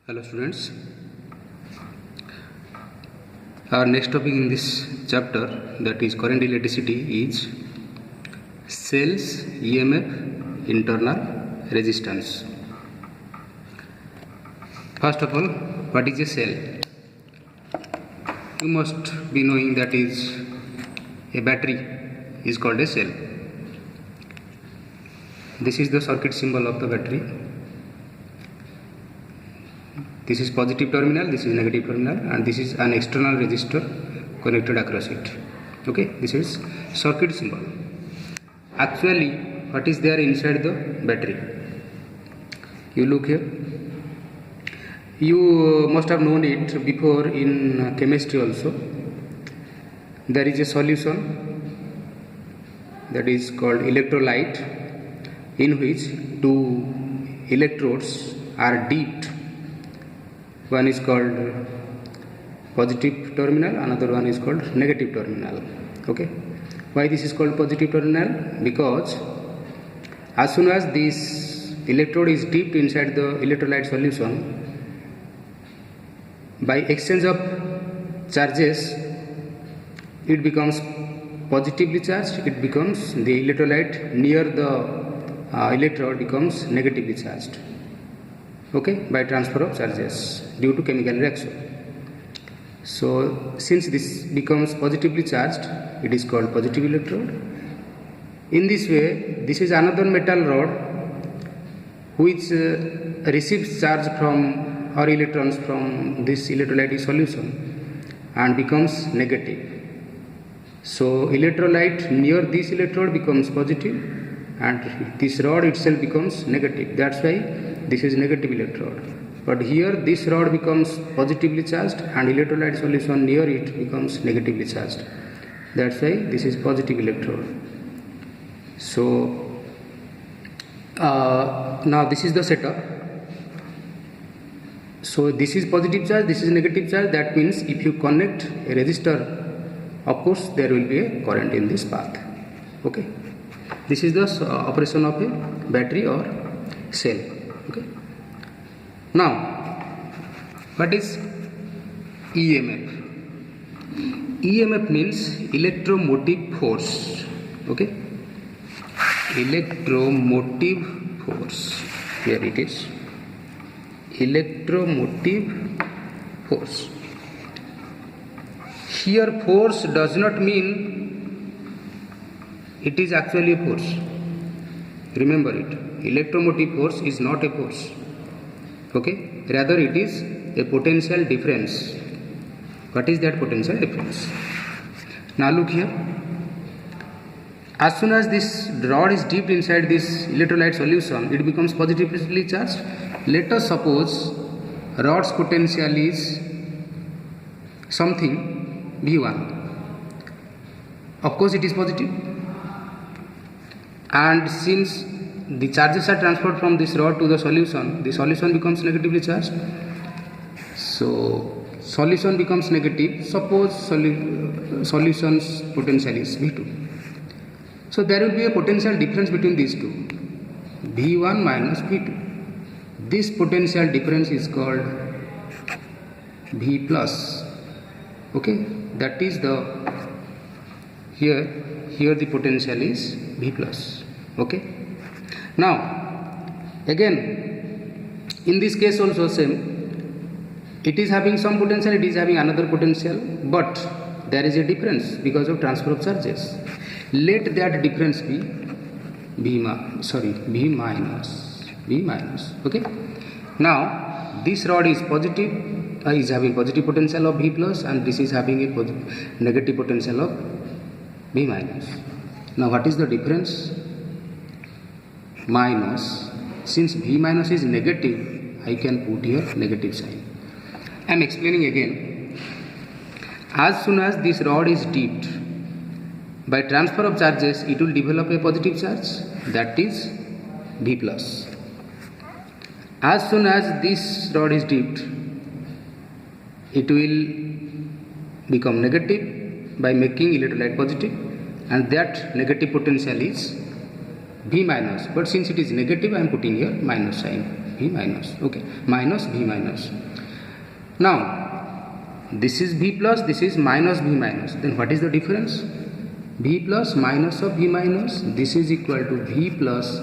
Hello students, our next topic in this chapter, that is current electricity, is cells EMF internal resistance. First of all, what is a cell? You must be knowing that is a battery is called a cell. This is the circuit symbol of the battery. This is positive terminal, this is negative terminal, and this is an external resistor connected across it. Okay, this is circuit symbol. Actually, what is there inside the battery? You look here. You must have known it before in chemistry also. There is a solution that is called electrolyte, in which two electrodes are dipped. One is called positive terminal, another one is called negative terminal. Okay, why this is called positive terminal? Because as soon as this electrode is dipped inside the electrolyte solution, by exchange of charges, it becomes positively charged. It becomes the electrolyte near the electrode becomes negatively charged. Okay, by transfer of charges due to chemical reaction. So since this becomes positively charged, it is called positive electrode. In this way, this is another metal rod which receives charge from or electrons from this electrolyte solution and becomes negative. So electrolyte near this electrode becomes positive and this rod itself becomes negative. That's why this is negative electrode. But here this rod becomes positively charged and electrolyte solution near it becomes negatively charged. That's why this is positive electrode. So now this is the setup. So this is positive charge, this is negative charge. That means if you connect a resistor, of course there will be a current in this path. Okay, this is the operation of a battery or cell. Okay. Now, what is EMF? EMF means electromotive force. Okay, electromotive force. Here it is. Electromotive force. Here, force does not mean it is actually a force. Remember it. Electromotive force is not a force. Okay, rather it is a potential difference. What is that potential difference? Now look here. As soon as this rod is dipped inside this electrolyte solution, it becomes positively charged. Let us suppose rod's potential is something V1. Of course it is positive. And since the charges are transferred from this rod to the solution becomes negatively charged. So solution becomes negative. Suppose solution's potential is V2. So there will be a potential difference between these two, V1 minus V2. This potential difference is called V plus. Okay, that is the here the potential is V plus. Okay. Now, again, in this case also same, it is having some potential, it is having another potential, but there is a difference because of transfer of charges. Let that difference be V minus. Okay. Now, this rod is positive, is having positive potential of V plus, and this is having a negative potential of V minus. Now, what is the difference? Minus. Since V minus is negative, I can put here negative sign. I am explaining again. As soon as this rod is dipped, by transfer of charges, it will develop a positive charge, that is V plus. As soon as this rod is dipped, it will become negative by making electrolyte positive, and that negative potential is V minus, but since it is negative, I am putting here minus sign. V minus. Okay, minus V minus. Now this is V plus, this is minus V minus. Then what is the difference? V plus minus of V minus, this is equal to V plus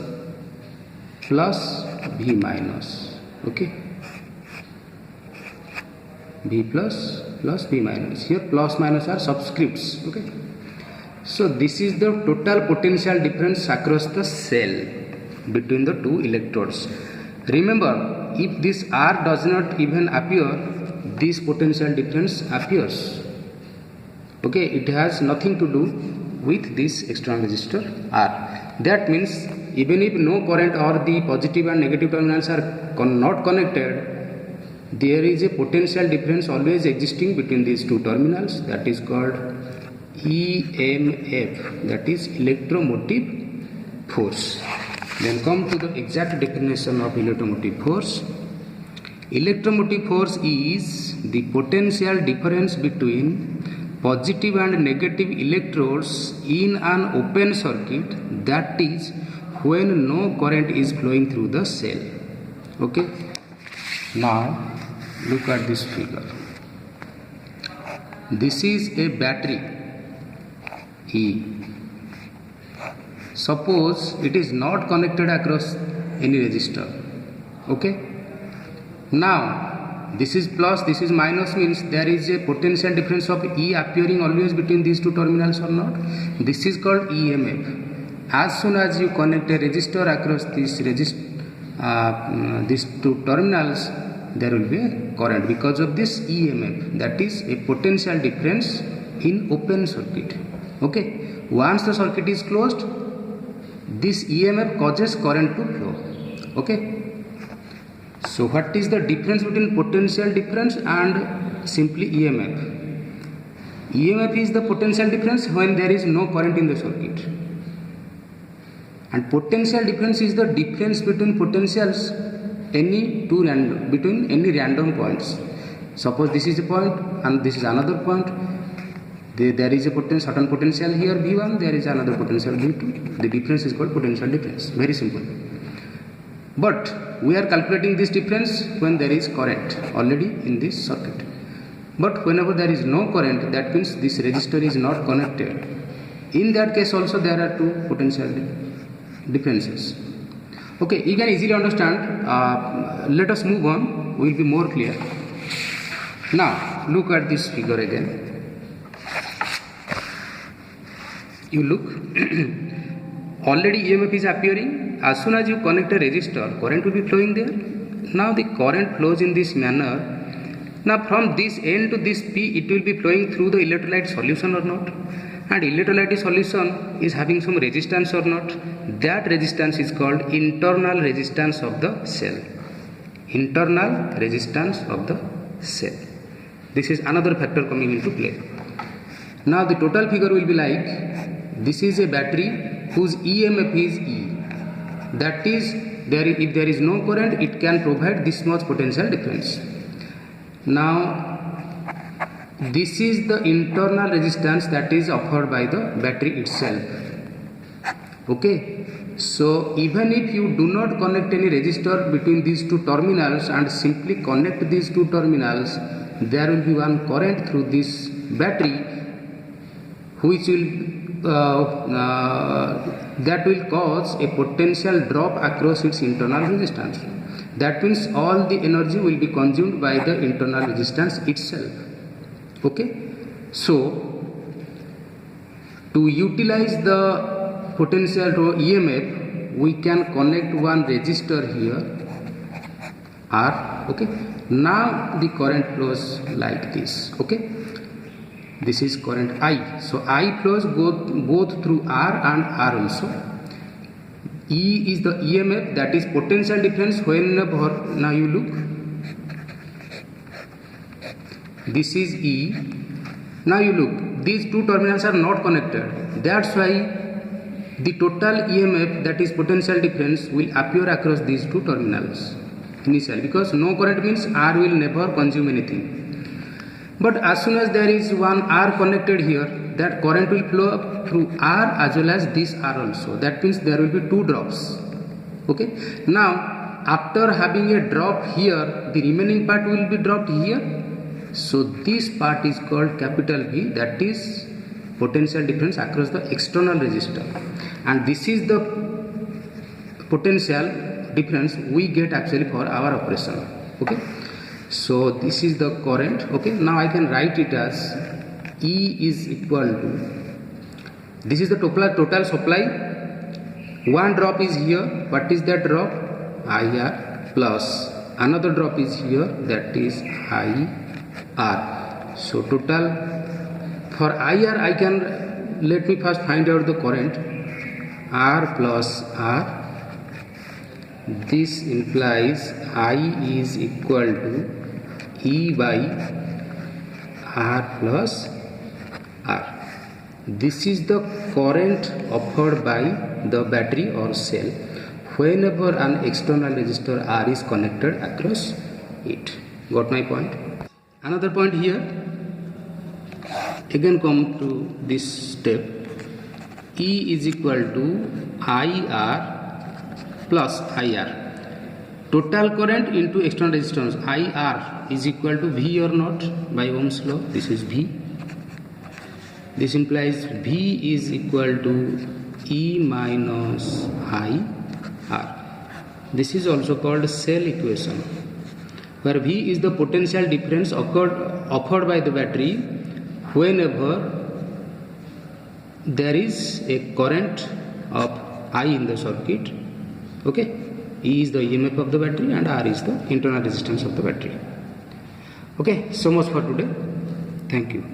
plus V minus. Okay, V plus plus V minus. Here plus minus are subscripts. Okay, so this is the total potential difference across the cell between the two electrodes. Remember, if this R does not even appear, this potential difference appears. Okay, it has nothing to do with this external resistor R. That means even if no current or the positive and negative terminals are not connected, there is a potential difference always existing between these two terminals. That is called EMF, that is electromotive force. Then come to the exact definition of electromotive force. Electromotive force is the potential difference between positive and negative electrodes in an open circuit, that is when no current is flowing through the cell. Okay, now look at this figure. This is a battery E. Suppose it is not connected across any resistor. Okay, now this is plus, this is minus, means there is a potential difference of E appearing always between these two terminals or not. This is called EMF. As soon as you connect a resistor across these two terminals, there will be a current because of this EMF, that is a potential difference in open circuit. Okay, once the circuit is closed, this EMF causes current to flow. Okay, so what is the difference between potential difference and simply EMF? EMF is the potential difference when there is no current in the circuit, and potential difference is the difference between potentials between any random points. Suppose this is a point and this is another point. There is a certain potential here V1, there is another potential V2. The difference is called potential difference. Very simple. But we are calculating this difference when there is current already in this circuit. But whenever there is no current, that means this resistor is not connected. In that case also there are two potential differences. Okay, you can easily understand. Let us move on, we will be more clear. Now look at this figure again. You look, already EMF is appearing. As soon as you connect a resistor, current will be flowing there. Now the current flows in this manner. Now from this N to this P, it will be flowing through the electrolyte solution or not, and electrolyte solution is having some resistance or not. That resistance is called internal resistance of the cell. Internal resistance of the cell. This is another factor coming into play. Now the total figure will be like, this is a battery whose EMF is E. That is, if there is no current, it can provide this much potential difference. Now this is the internal resistance that is offered by the battery itself. Okay, so even if you do not connect any resistor between these two terminals and simply connect these two terminals, there will be one current through this battery which will that will cause a potential drop across its internal resistance. That means all the energy will be consumed by the internal resistance itself. Okay, so to utilize the potential EMF, we can connect one resistor here R. Okay, now the current flows like this. Okay, this is current I. So I flows both through R and R also. E is the EMF, that is potential difference whenever, now you look, this is E. Now you look, these two terminals are not connected. That's why the total EMF, that is potential difference, will appear across these two terminals initially, because no current means R will never consume anything. But as soon as there is one R connected here, that current will flow up through R as well as this R also. That means there will be two drops. Okay. Now after having a drop here, the remaining part will be dropped here. So this part is called capital V, that is potential difference across the external resistor, and this is the potential difference we get actually for our operation. Okay, so this is the current. Okay, now I can write it as E is equal to, this is the total supply. One drop is here. What is that drop? IR, plus another drop is here, that is IR. So total for IR, I can, let me first find out the current. R plus R, this implies I is equal to E by R plus R. This is the current offered by the battery or cell whenever an external resistor R is connected across it. Got my point? Another point here, again come to this step. E is equal to IR plus IR. Total current into external resistance IR is equal to V or not by Ohm's law. This is V. This implies V is equal to E minus IR. This is also called cell equation, where V is the potential difference offered by the battery whenever there is a current of I in the circuit. Okay, E is the EMF of the battery and R is the internal resistance of the battery. Okay, so much for today. Thank you.